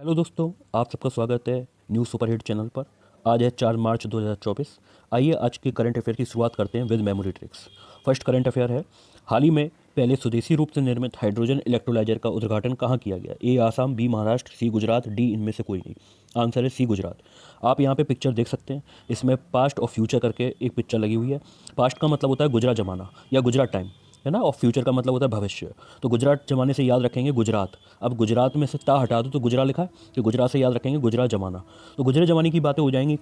Hello दोस्तों, आप सबका स्वागत है न्यूज़ सुपरहिट चैनल पर। आज है 4 मार्च 2024। आइए आज के करंट अफेयर की शुरुआत करते हैं with memory tricks. First current affair है, हाल ही में पहले स्वदेशी रूप से निर्मित हाइड्रोजन इलेक्ट्रोलाइजर का उद्घाटन कहाँ किया गया? ए आसाम, बी महाराष्ट्र, सी गुजरात, डी इनमें से कोई नहीं। आंसर है सी गुजरात। आप यहाँ पे पिक्चर देख सकते हैं, इसमें पास्ट और फ्यूचर करके एक पिक्चर लगी हुई है। पास्ट का मतलब होता है गुजरा ज़माना या गुजरात टाइम, है ना, और फ्यूचर का मतलब होता है भविष्य। तो गुजरात जमाने से याद रखेंगे गुजरात। अब गुजरात में से ता हटा दो तो गुजरा लिखा है, तो गुजरात से याद रखेंगे गुजरात जमाना। तो गुजरे जमाने की बातें हो जाएंगी।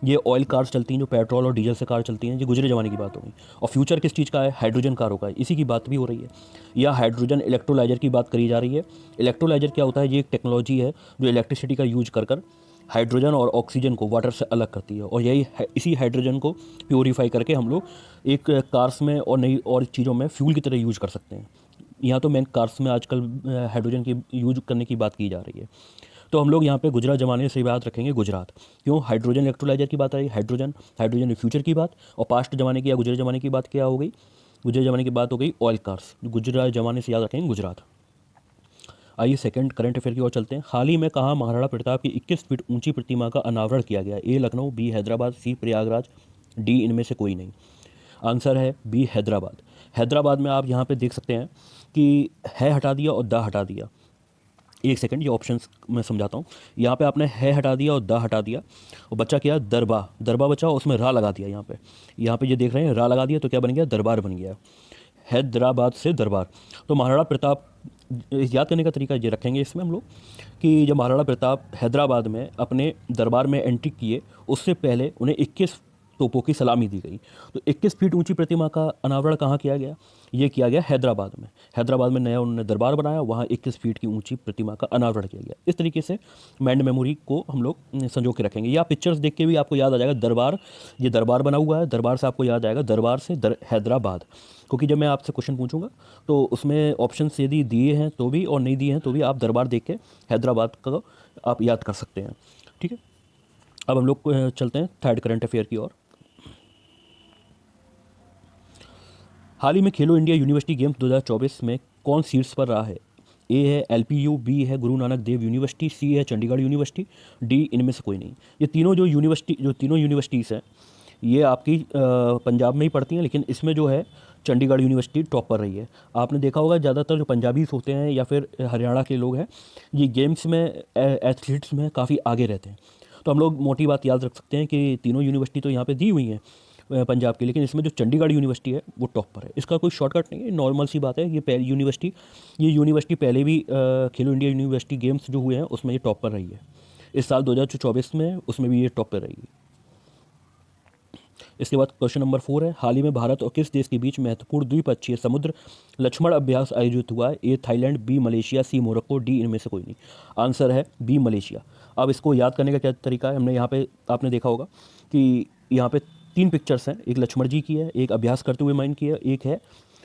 ये ऑयल कार्स चलती हैं जो पेट्रोल और डीजल से कार चलती हैं, ये गुजरे जमाने की बात होगी। और फ्यूचर किस चीज़ का है? हाइड्रोजन कारों का है, इसी की बात भी हो रही है। या हाइड्रोजन इलेक्ट्रोलाइजर की बात करी जा रही है। इलेक्ट्रोलाइजर क्या होता है? ये एक टेक्नोलॉजी है जो इलेक्ट्रिसिटी का यूज कर कर हाइड्रोजन और ऑक्सीजन को वाटर से अलग करती है, और इसी हाइड्रोजन को प्योरीफाई करके हम लोग एक कार्स में और नई और चीज़ों में फ्यूल की तरह यूज कर सकते हैं। यहाँ तो मेन कार्स में आजकल हाइड्रोजन की यूज करने की बात की जा रही है। तो हम लोग यहाँ पे गुजरात जमाने से याद रखेंगे गुजरात। क्यों? हाइड्रोजन इलेक्ट्रोलाइजर की बात आई, हाइड्रोजन हाइड्रोजन फ्यूचर की बात, और पास्ट जमाने की या गुजरे जमाने की बात क्या हो गई? गुजरे जमाने की बात हो गई ऑयल कार्स। गुजरात जमाने से याद रखेंगे गुजरात। आइए सेकंड करंट अफेयर की ओर चलते हैं। हाल ही में कहाँ महाराणा प्रताप की 21 फीट ऊंची प्रतिमा का अनावरण किया गया? ए लखनऊ, बी हैदराबाद, सी प्रयागराज, डी इनमें से कोई नहीं। आंसर है बी हैदराबाद। हैदराबाद में आप यहाँ पे देख सकते हैं कि है हटा दिया और दा हटा दिया। एक सेकंड, ये ऑप्शंस मैं समझाता हूँ। यहाँ पे आपने है हटा दिया और दा हटा दिया, और बच्चा क्या? दरबा। दरबा बचा और उसमें रा लगा दिया। यहाँ पे ये देख रहे हैं रा लगा दिया, तो क्या बन गया? दरबार बन गया। हैदराबाद से दरबार। तो महाराणा प्रताप, याद करने का तरीका ये रखेंगे इसमें हम लोग कि जब महाराणा प्रताप हैदराबाद में अपने दरबार में एंट्री किए, उससे पहले उन्हें 21 तोपों की सलामी दी गई। तो 21 फीट ऊंची प्रतिमा का अनावरण कहाँ किया गया? ये किया गया हैदराबाद में। हैदराबाद में नया उन्होंने दरबार बनाया, वहाँ 21 फीट की ऊंची प्रतिमा का अनावरण किया गया। इस तरीके से माइंड मेमोरी को हम लोग संजो के रखेंगे, या पिक्चर्स देख के भी आपको याद आ जाएगा दरबार। ये दरबार बना हुआ है, दरबार से आपको याद आएगा दरबार से हैदराबाद। क्योंकि जब मैं आपसे क्वेश्चन पूछूंगा तो उसमें ऑप्शन यदि दिए हैं तो भी और नहीं दिए हैं तो भी आप दरबार देख के हैदराबाद का आप याद कर सकते हैं। ठीक है, अब हम लोग चलते हैं थर्ड करंट अफेयर की ओर। हाल ही में खेलो इंडिया यूनिवर्सिटी गेम्स 2024 में कौन शीर्ष पर रहा है? ए है एलपीयू, बी है गुरु नानक देव यूनिवर्सिटी, सी है चंडीगढ़ यूनिवर्सिटी, डी इनमें से कोई नहीं। ये तीनों जो तीनों यूनिवर्सिटीज़ हैं, ये आपकी पंजाब में ही पढ़ती हैं, लेकिन इसमें जो है चंडीगढ़ यूनिवर्सिटी टॉप पर रही है। आपने देखा होगा ज़्यादातर जो पंजाबीज होते हैं या फिर हरियाणा के लोग हैं, ये गेम्स में एथलीट्स में काफ़ी आगे रहते हैं। तो हम लोग मोटी बात याद रख सकते हैं कि तीनों यूनिवर्सिटी तो यहाँ पे दी हुई हैं पंजाब की, लेकिन इसमें जो चंडीगढ़ यूनिवर्सिटी है वो टॉप पर है। इसका कोई शॉर्टकट नहीं है, नॉर्मल सी बात है। ये यूनिवर्सिटी पहले भी खेलो इंडिया यूनिवर्सिटी गेम्स जो हुए हैं उसमें ये टॉप पर रही है। इस साल 2024 में उसमें भी ये टॉप पर रहेगी। इसके बाद क्वेश्चन नंबर 4 है, हाल ही में भारत और किस देश के बीच महत्वपूर्ण द्विपक्षीय समुद्र लक्ष्मण अभ्यास आयोजित हुआ है? A Thailand, B Malaysia, C Morocco, D इनमें से कोई नहीं। आंसर है बी मलेशिया। अब इसको याद करने का क्या तरीका है? हमने यहाँ पे आपने देखा होगा कि यहाँ पे 3 पिक्चर्स हैं, एक लक्ष्मण जी की है, एक अभ्यास करते हुए माइंड की है, एक है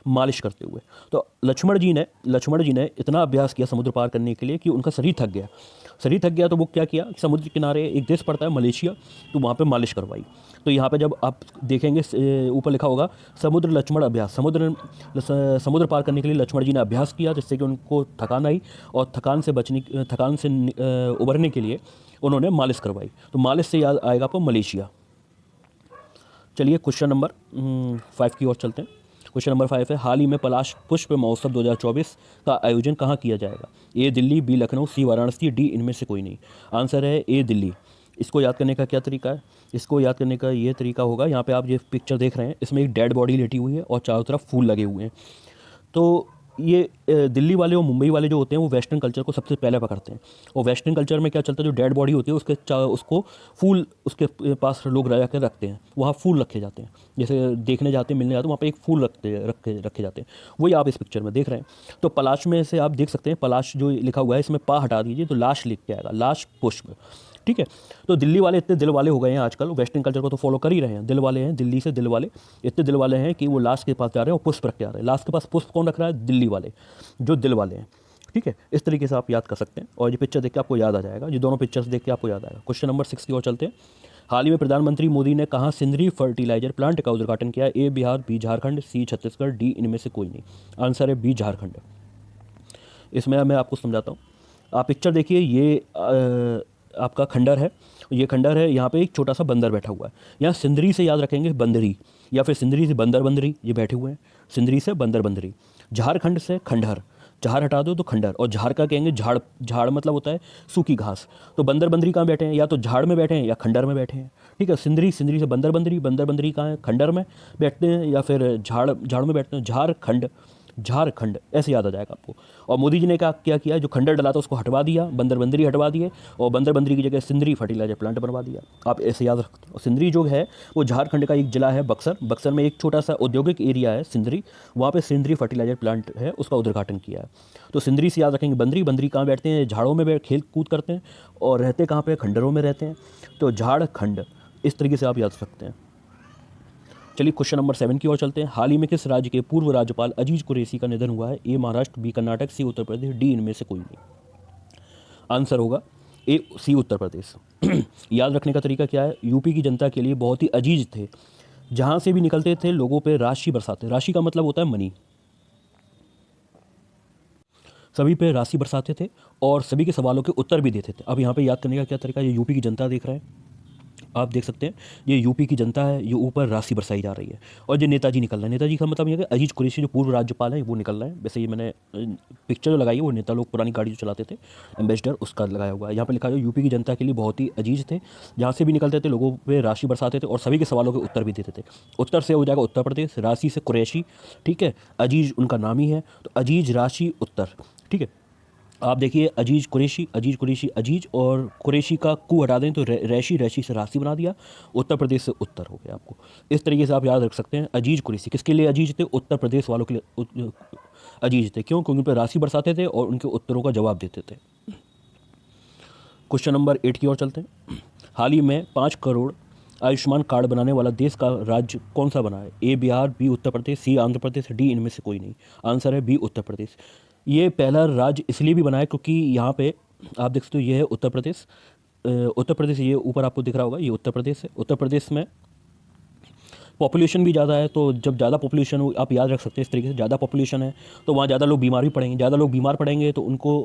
मालिश करते हुए। तो लक्ष्मण जी ने इतना अभ्यास किया समुद्र पार करने के लिए कि उनका शरीर थक गया। तो वो क्या किया, समुद्र के किनारे एक देश पड़ता है मलेशिया, तो वहाँ पे मालिश करवाई। तो यहाँ पे जब आप देखेंगे ऊपर लिखा होगा समुद्र लक्ष्मण अभ्यास। समुद्र पार करने के लिए लक्ष्मण जी ने अभ्यास किया, जिससे कि उनको थकान आई, और थकान से उबरने के लिए उन्होंने मालिश करवाई। तो मालिश से याद आएगा आपको मलेशिया। चलिए क्वेश्चन नंबर 5 की ओर चलते हैं। क्वेश्चन नंबर 5 है, हाल ही में पलाश पुष्प महोत्सव 2024 का आयोजन कहाँ किया जाएगा? ए दिल्ली, बी लखनऊ, सी वाराणसी, डी इनमें से कोई नहीं। आंसर है ए दिल्ली। इसको याद करने का क्या तरीका है? इसको याद करने का ये तरीका होगा, यहाँ पे आप ये पिक्चर देख रहे हैं, इसमें एक डेड बॉडी लेटी हुई है और चारों तरफ फूल लगे हुए हैं। तो ये दिल्ली वाले और मुंबई वाले जो होते हैं वो वेस्टर्न कल्चर को सबसे पहले पकड़ते हैं। और वेस्टर्न कल्चर में क्या चलता है, जो डेड बॉडी होती है उसको फूल उसके पास लोग रह कर रखते हैं, वहाँ फूल रखे जाते हैं। जैसे देखने जाते हैं, मिलने जाते हैं, वहाँ पे एक फूल रखे जाते हैं। वही आप इस पिक्चर में देख रहे हैं। तो पलाश में से आप देख सकते हैं, पलाश जो लिखा हुआ है इसमें पा हटा दीजिए तो लाश लिख के आएगा, लाश पुष्प। ठीक है, तो दिल्ली वाले इतने दिल वाले हो गए हैं आजकल, वेस्टर्न कल्चर को तो फॉलो कर ही रहे हैं। दिल वाले हैं, दिल्ली से दिल वाले, इतने दिल वाले हैं कि वो लाश के पास जा रहे हैं और पुष्प रख के आ रहे हैं। लाश के पास पुष्प कौन रख रहा है? दिल्ली वाले, जो दिल वाले हैं। ठीक है, इस तरीके से आप याद कर सकते हैं, और ये पिक्चर देख के आपको याद आ जाएगा, ये दोनों पिक्चर्स देख के आपको याद आएगा। क्वेश्चन नंबर 6 की ओर चलते हैं। हाल ही में प्रधानमंत्री मोदी ने कहाँ सिंदरी फर्टिलाइजर प्लांट का उद्घाटन किया? ए बिहार, बी झारखंड, सी छत्तीसगढ़, डी इनमें से कोई नहीं। आंसर है बी झारखंड। इसमें मैं आपको समझाता हूँ। आप पिक्चर देखिए, ये आपका खंडर है, ये खंडर है, यहाँ पे एक छोटा सा बंदर बैठा हुआ है। यहाँ सिंदरी से याद रखेंगे बंदरी, या फिर सिंदरी से बंदर बंदरी, ये बैठे हुए हैं, सिंदरी से बंदर बंदरी। झारखंड से खंडहर, झार हटा दो तो खंडहर, और झाड़ का कहेंगे झाड़, झाड़ मतलब होता है सूखी घास। तो बंदर बंदरी कहाँ बैठे हैं, या तो झाड़ में बैठे हैं या खंडर में बैठे हैं। ठीक है, सिंदरी, सिंदरी से बंदर बंदरी, बंदर बंदरी कहाँ है, खंडर में बैठते हैं या फिर झाड़, झाड़ में बैठते हैं। झारखंड, झारखंड ऐसे याद आ जाएगा आपको। और मोदी जी ने क्या किया, जो खंडर डला था उसको हटवा दिया, बंदर बंदरी हटवा दिए, और बंदर बंदरी की जगह सिंदरी फर्टिलाइजर प्लांट बनवा दिया। आप ऐसे याद रखते हैं। और सिंदरी जो है वो झारखंड का एक जिला है, बक्सर। बक्सर में एक छोटा सा औद्योगिक एरिया है सिंदरी, वहाँ पे सिंदरी फर्टिलाइजर प्लांट है, उसका उद्घाटन किया है। तो सिंदरी से याद रखेंगे बंदरी, बंदरी कहाँ बैठते हैं, झाड़ों में खेल कूद करते हैं, और रहते कहाँ पे, खंडरों में रहते हैं। तो झारखंड, इस तरीके से आप याद सकते हैं। चलिए क्वेश्चन नंबर 7 की ओर चलते हैं। हाल ही में किस राज्य के पूर्व राज्यपाल अजीज कुरैशी का निधन हुआ है? ए महाराष्ट्र, बी कर्नाटक, सी उत्तर प्रदेश, डी इनमें से कोई नहीं। आंसर होगा ए, सी उत्तर प्रदेश। याद रखने का तरीका क्या है, यूपी की जनता के लिए बहुत ही अजीज थे, जहाँ से भी निकलते थे लोगों पे राशि बरसाते। राशि का मतलब होता है मनी, सभी पे राशि बरसाते थे और सभी के सवालों के उत्तर भी देते थे। अब यहाँ पे याद करने का क्या तरीका, ये यूपी की जनता देख रहे हैं, आप देख सकते हैं, ये यूपी की जनता है, ये ऊपर राशि बरसाई जा रही है। और जो नेताजी निकल रहे हैं, नेताजी का मतलब ये है कि अजीज कुरैशी जो पूर्व राज्यपाल है वो निकल रहे हैं। वैसे ये मैंने पिक्चर जो लगाई है वो नेता लोग पुरानी गाड़ी जो चलाते थे, एम्बेसडर, उसका लगाया हुआ है। यहाँ पे लिखा है यूपी की जनता के लिए बहुत ही अजीज थे, जहाँ से भी निकलते थे लोगों पे राशि बरसाते थे और सभी के सवालों के उत्तर भी देते थे। उत्तर से हो जाएगा उत्तर प्रदेश, राशि से कुरैशी, ठीक है, अजीज उनका नाम ही है, तो अजीज, राशि, उत्तर। ठीक है, आप देखिए अजीज कुरैशी, अजीज कुरैशी, अजीज और कुरैशी का कू हटा दें तो रैशी, रैशी से राशि बना दिया, उत्तर प्रदेश से उत्तर हो गया आपको। इस तरीके से आप याद रख सकते हैं। अजीज कुरैशी किसके लिए अजीज थे? उत्तर प्रदेश वालों के लिए अजीज थे। क्यों? क्योंकि उन पर राशि बरसाते थे और उनके उत्तरों का जवाब देते थे। क्वेश्चन नंबर 8 की ओर चलते हैं। हाल ही में 5 करोड़ आयुष्मान कार्ड बनाने वाला देश का राज्य कौन सा बना है? ए बिहार, बी उत्तर प्रदेश, सी आंध्र प्रदेश, डी इनमें से कोई नहीं। आंसर है बी उत्तर प्रदेश। ये पहला राज्य इसलिए भी बना है क्योंकि यहाँ पे आप देख सकते हो, ये है उत्तर प्रदेश। उत्तर प्रदेश, ये ऊपर आपको दिख रहा होगा, ये उत्तर प्रदेश है। उत्तर प्रदेश में पॉपुलेशन भी ज़्यादा है, तो जब ज़्यादा पॉपुलेशन हो, आप याद रख सकते हैं इस तरीके से, ज़्यादा पॉपुलेशन है तो वहाँ ज़्यादा लोग बीमार भी पड़ेंगे। ज़्यादा लोग बीमार पड़ेंगे तो उनको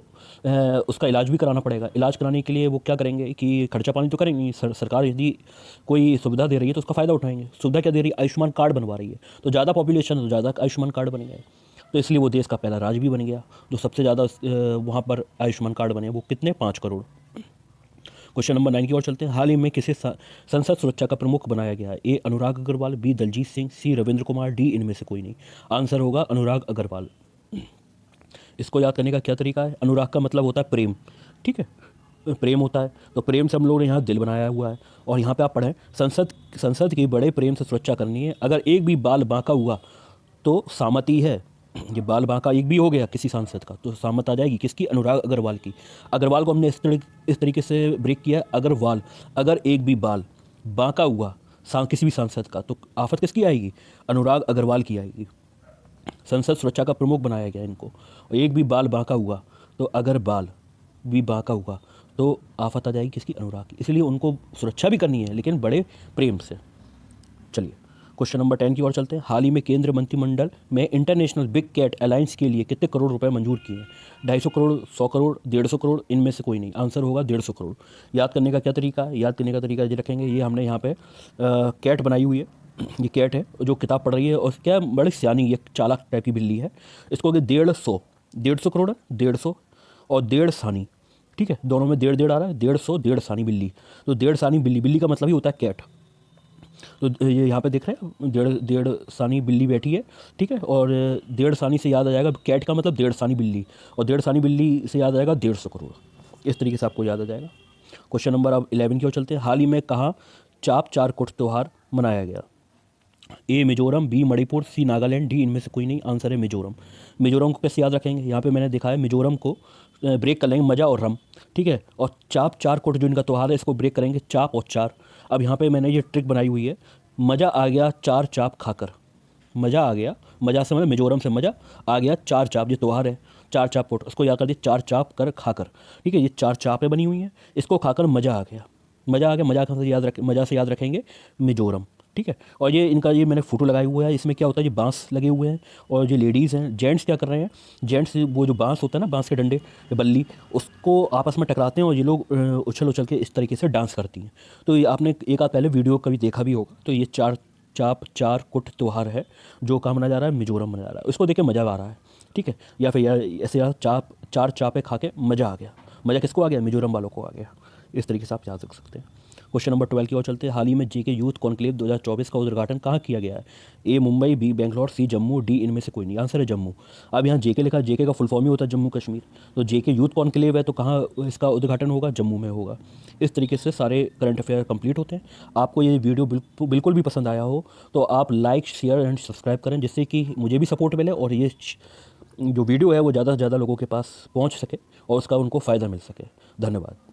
उसका इलाज भी कराना पड़ेगा। इलाज कराने के लिए वो क्या करेंगे कि खर्चा पानी तो करेंगे। सरकार यदि कोई सुविधा दे रही है तो उसका फ़ायदा उठाएंगे। सुविधा क्या दे रही है? आयुष्मान कार्ड बनवा रही है, तो ज़्यादा पॉपुलेशन है तो ज़्यादा आयुष्मान कार्ड बन गए, तो इसलिए वो देश का पहला राज्य भी बन गया जो सबसे ज़्यादा वहाँ पर आयुष्मान कार्ड बने। वो कितने? 5 करोड़। क्वेश्चन नंबर 9 की ओर चलते हैं। हाल ही में किसे संसद सुरक्षा का प्रमुख बनाया गया है? ए अनुराग अग्रवाल, बी दलजीत सिंह, सी रविंद्र कुमार, डी इनमें से कोई नहीं। आंसर होगा अनुराग अग्रवाल। इसको याद करने का क्या तरीका है? अनुराग का मतलब होता है प्रेम, ठीक है, प्रेम होता है, तो प्रेम से हम लोगों ने यहाँ दिल बनाया हुआ है। और यहाँ पे आप पढ़ें, संसद की बड़े प्रेम से सुरक्षा करनी है, अगर एक भी बाल बांका हुआ तो सामती है। ये बाल बांका एक भी हो गया किसी सांसद का तो सामत आ जाएगी। किसकी? अनुराग अग्रवाल की। अग्रवाल को हमने इस तरीके से ब्रेक किया, अग्रवाल, अगर एक भी बाल बांका हुआ किसी भी सांसद का तो आफत किसकी आएगी? अनुराग अग्रवाल की आएगी। संसद सुरक्षा का प्रमुख बनाया गया इनको। एक भी बाल बांका हुआ तो अगर बाल भी बांका हुआ तो आफत आ जाएगी किसकी? अनुराग की। इसलिए उनको सुरक्षा भी करनी है लेकिन बड़े प्रेम से। चलिए क्वेश्चन नंबर 10 की ओर चलते हैं। हाल ही में केंद्र मंत्रिमंडल में इंटरनेशनल बिग कैट अलायंस के लिए कितने करोड़ रुपए मंजूर किए हैं? 250 करोड़, 100 करोड़, 150 करोड़, इनमें से कोई नहीं। आंसर होगा 150 करोड़। याद करने का क्या तरीका है? याद करने का तरीका ये रखेंगे, ये हमने यहाँ पे कैट बनाई हुई है, ये कैट है जो किताब पढ़ रही है और क्या बड़ी सियानी, ये चालाक टाइप की बिल्ली है। इसको अगर 150 करोड़ है, 150 और 1.5 सानी, ठीक है, दोनों में 1.5 आ रहा है, 150, 1.5 सानी बिल्ली। तो 1.5 सानी बिल्ली, बिल्ली का मतलब ही होता है कैट। तो ये यहाँ पे देख रहे हैं 1.5 सानी बिल्ली बैठी है, ठीक है, और 1.5 सानी से याद आ जाएगा कैट का मतलब 1.5 सानी बिल्ली, और 1.5 सानी बिल्ली से याद आएगा 150 करोड़। इस तरीके से आपको याद आ जाएगा। क्वेश्चन नंबर अब 11 की ओर चलते हैं। हाल ही में कहाँ चाप चार कुट त्यौहार मनाया गया? ए मिजोरम, बी मणिपुर, सी नागालैंड, डी इनमें से कोई नहीं। आंसर है मिजोरम। मिजोरम को कैसे याद रखेंगे? यहाँ पे मैंने देखा है मिजोरम को ब्रेक कर लेंगे मजा और रम, ठीक है, और चाप चार कुट जो इनका त्यौहार है इसको ब्रेक करेंगे चाप और चार। अब यहाँ पे मैंने ये ट्रिक बनाई हुई है, मज़ा आ गया चार चाप खाकर, मज़ा आ गया, मज़ा से मतलब मिजोरम से मज़ा आ गया चार चाप, ये त्यौहार है चार चाप कोट, उसको याद कर दिया चार चाप कर खाकर, ठीक है, ये चार चापें बनी हुई हैं, इसको खाकर मज़ा आ गया, मज़ा आ गया, मज़ा से याद रखेंगे मिजोरम। ठीक है। और ये इनका ये मैंने फ़ोटो लगाया हुआ है, इसमें क्या होता है, ये बांस लगे हुए हैं और जो लेडीज़ हैं, जेंट्स क्या कर रहे हैं, जेंट्स वो जो बांस होता है ना, बांस के डंडे या बल्ली, उसको आपस में टकराते हैं और ये लोग उछल उछल के इस तरीके से डांस करती हैं। तो ये आपने एक आध पहले वीडियो कभी देखा भी होगा। तो ये चार कुट त्यौहार है जो कहाँ मनाया जा रहा है, मिजोरम मनाया जा रहा है। उसको देख के मज़ा आ रहा है, ठीक है। या फिर यार ऐसे यार चार चापे खा के मज़ा आ गया। मज़ा किसको आ गया, मिजोरम वालों को आ गया। इस तरीके से आप याद रख सकते हैं। क्वेश्चन नंबर 12 की ओर चलते हैं। हाल ही में जेके यूथ कॉन्क्लेव 2024 का उद्घाटन कहाँ किया गया है? ए मुंबई, बी बेंगलोर, सी जम्मू, डी इनमें से कोई नहीं। आंसर है जम्मू। अब यहाँ जेके लिखा है, जेके का फुल फॉर्म ही होता है जम्मू कश्मीर। तो जेके यूथ कॉन्क्लेव है तो कहाँ इसका उद्घाटन होगा, जम्मू में होगा। इस तरीके से सारे करंट अफेयर कंप्लीट होते हैं। आपको ये वीडियो बिल्कुल भी पसंद आया हो तो आप लाइक, शेयर एंड सब्सक्राइब करें, जिससे कि मुझे भी सपोर्ट मिले और ये जो वीडियो है वो ज़्यादा से ज़्यादा लोगों के पास पहुंच सके और उसका उनको फ़ायदा मिल सके। धन्यवाद।